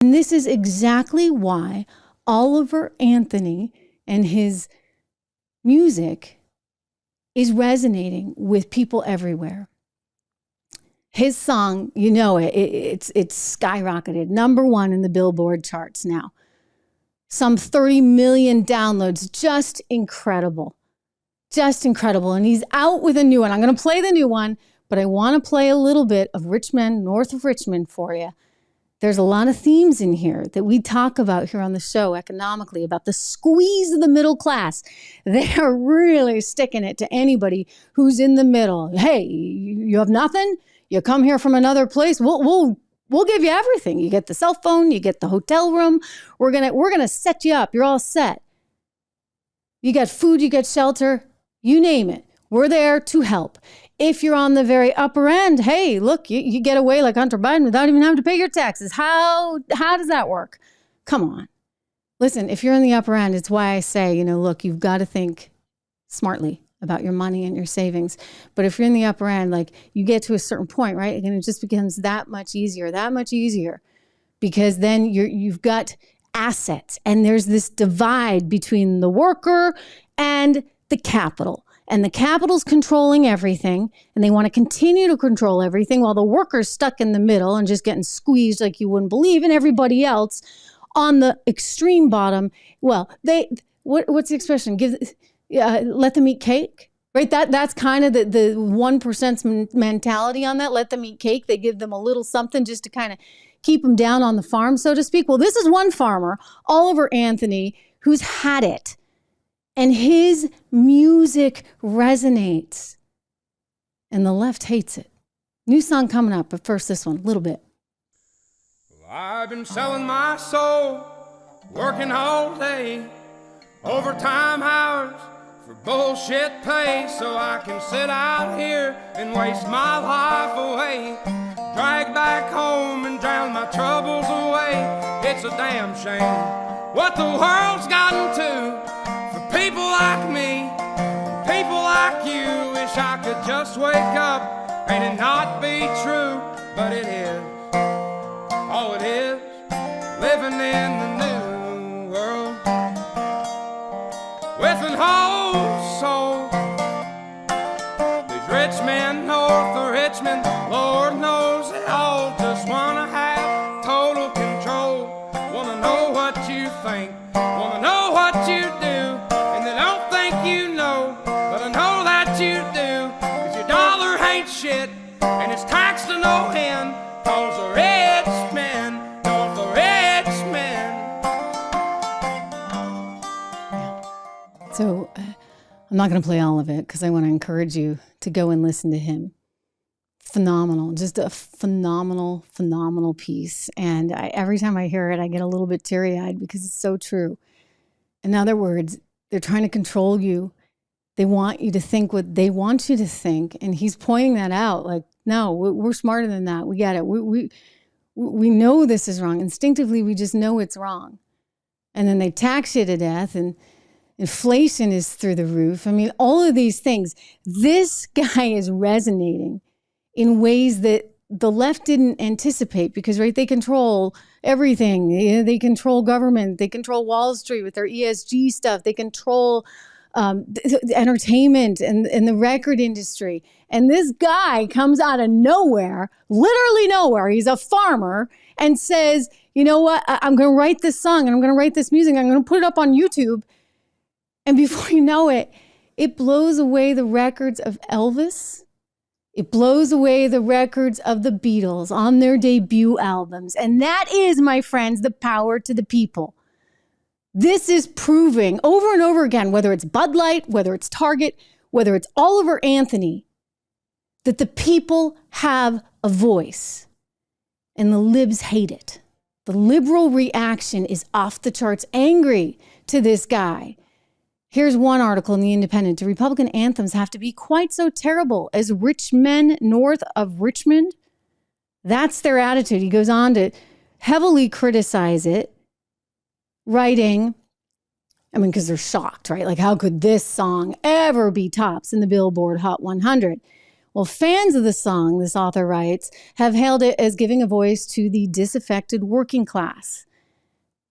And this is exactly why Oliver Anthony and his music is resonating with people everywhere. His song, you know it's skyrocketed. #1 in the Billboard charts now. Some 30 million downloads. Just incredible. Just incredible. And he's out with a new one. I'm going to play the new one, but I want to play a little bit of Richmond, north of Richmond for you. There's a lot of themes in here that we talk about here on the show economically, about the squeeze of the middle class. They are really sticking it to anybody who's in the middle. Hey, you have nothing? You come here from another place? We'll give you everything. You get the cell phone, you get the hotel room. We're gonna set you up. You're all set. You got food, you got shelter, you name it. We're there to help. If you're on the very upper end, hey, look, you get away like Hunter Biden without even having to pay your taxes. How does that work? Come on. Listen, if you're in the upper end, it's why I say, look, you've got to think smartly about your money and your savings. But if you're in the upper end, like you get to a certain point, right? And it just becomes that much easier, because then you've got assets and there's this divide between the worker and the capital. And the capital's controlling everything, and they want to continue to control everything while the worker's stuck in the middle and just getting squeezed like you wouldn't believe, and everybody else on the extreme bottom. Well, what's the expression? Let them eat cake, right? That's kind of the 1% mentality on that. Let them eat cake. They give them a little something just to kind of keep them down on the farm, so to speak. Well, this is one farmer, Oliver Anthony, who's had it. And his music resonates. And the left hates it. New song coming up, but first this one, a little bit. Well, I've been selling my soul, working all day, overtime hours for bullshit pay, so I can sit out here and waste my life away, drag back home and drown my troubles away. It's a damn shame what the world's gotten to. People like me, people like you, wish I could just wake up and it not be true, but it is. Oh, it is, living in the new world with an whole soul. These rich men north of Richmond, Lord knows they all just wanna have total control. Wanna know what you think, wanna know what you do. Shit, and it's taxed to no end, cause the rich men, cause the rich men. So I'm not going to play all of it because I want to encourage you to go and listen to him. Phenomenal, just a phenomenal piece. And every time I hear it, I get a little bit teary-eyed because it's so true. In other words, they're trying to control you. They want you to think what they want you to think. And he's pointing that out. Like, no, we're smarter than that. We get it. We know this is wrong. Instinctively, we just know it's wrong. And then they tax you to death, and inflation is through the roof. I mean, all of these things. This guy is resonating in ways that the left didn't anticipate because, right, they control everything. They control government. They control Wall Street with their ESG stuff. They control entertainment and the record industry. And this guy comes out of nowhere, literally nowhere. He's a farmer and says, you know what? I'm going to write this song and I'm going to write this music. I'm going to put it up on YouTube. And before you know it, it blows away the records of Elvis. It blows away the records of the Beatles on their debut albums. And that is, my friends, the power to the people. This is proving over and over again, whether it's Bud Light, whether it's Target, whether it's Oliver Anthony, that the people have a voice and the libs hate it. The liberal reaction is off the charts, angry to this guy. Here's one article in The Independent. Do Republican anthems have to be quite so terrible as rich men north of Richmond? That's their attitude. He goes on to heavily criticize it, writing, because they're shocked, right? Like, how could this song ever be tops in the Billboard Hot 100? Well, fans of the song, this author writes, have hailed it as giving a voice to the disaffected working class.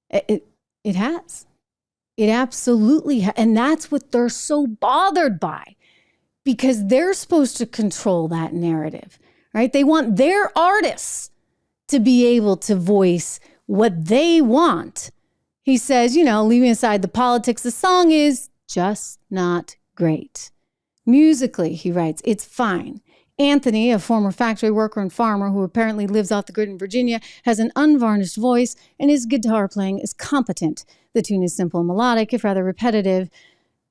It has. It absolutely has. And that's what they're so bothered by, because they're supposed to control that narrative, right? They want their artists to be able to voice what they want. He says, leaving aside the politics, the song is just not great. Musically, he writes, it's fine. Anthony, a former factory worker and farmer who apparently lives off the grid in Virginia, has an unvarnished voice, and his guitar playing is competent. The tune is simple and melodic, if rather repetitive.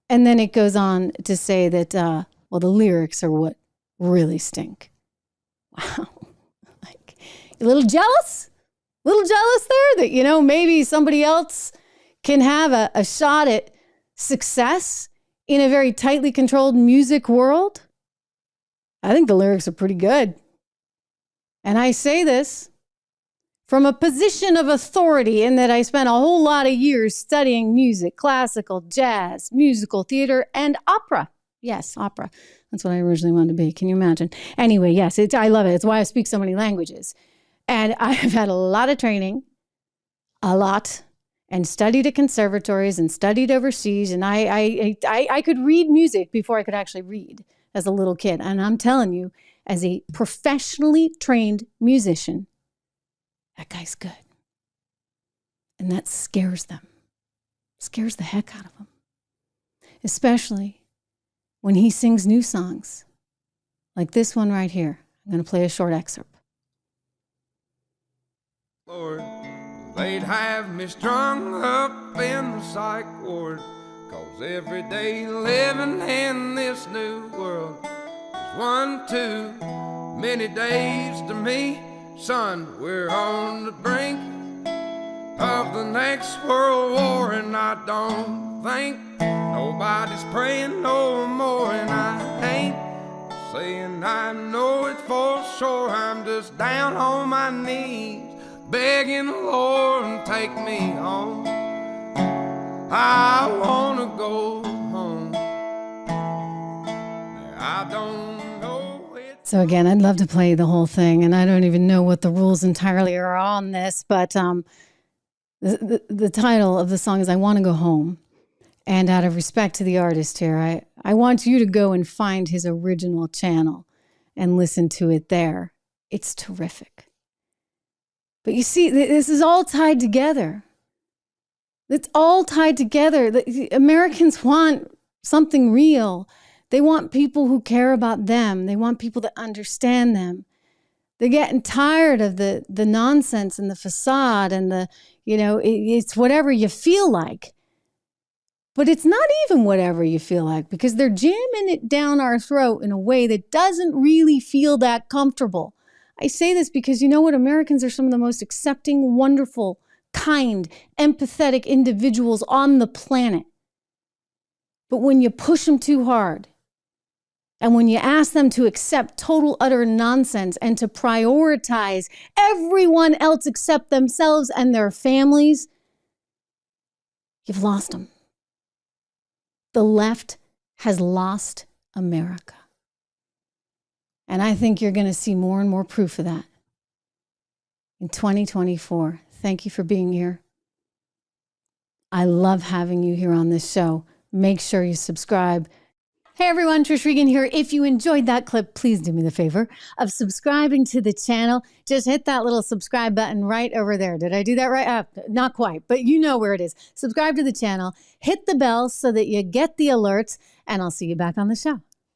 And then it goes on to say that, the lyrics are what really stink. Wow. A little jealous? A little jealous there that, maybe somebody else can have a shot at success in a very tightly controlled music world? I think the lyrics are pretty good. And I say this from a position of authority in that I spent a whole lot of years studying music, classical, jazz, musical theater, and opera. Yes, opera. That's what I originally wanted to be. Can you imagine? Anyway, yes, I love it. It's why I speak so many languages. And I have had a lot of training, and studied at conservatories and studied overseas. And I could read music before I could actually read as a little kid. And I'm telling you, as a professionally trained musician, that guy's good. And that scares them, scares the heck out of them, especially when he sings new songs like this one right here. I'm going to play a short excerpt. Lord, they'd have me strung up in the psych ward, 'cause every day living in this new world is one too many days to me. Son, we're on the brink of the next world war, and I don't think nobody's praying no more. And I ain't saying I know it for sure. I'm just down on my knees begging the Lord to take me home. I wanna go home. I don't know it. So again, I'd love to play the whole thing, and I don't even know what the rules entirely are on this, but the title of the song is I Want to Go Home. And out of respect to the artist here, I want you to go and find his original channel and listen to it there. It's terrific. But you see, this is all tied together. It's all tied together. The Americans want something real. They want people who care about them. They want people that understand them. They're getting tired of the nonsense and the facade and it's whatever you feel like. But it's not even whatever you feel like, because they're jamming it down our throat in a way that doesn't really feel that comfortable. I say this because you know what? Americans are some of the most accepting, wonderful, kind, empathetic individuals on the planet. But when you push them too hard, and when you ask them to accept total, utter nonsense and to prioritize everyone else except themselves and their families, you've lost them. The left has lost America. And I think you're going to see more and more proof of that in 2024. Thank you for being here. I love having you here on this show. Make sure you subscribe. Hey everyone, Trish Regan here. If you enjoyed that clip, please do me the favor of subscribing to the channel. Just hit that little subscribe button right over there. Did I do that right? Not quite, but you know where it is. Subscribe to the channel, hit the bell so that you get the alerts, and I'll see you back on the show.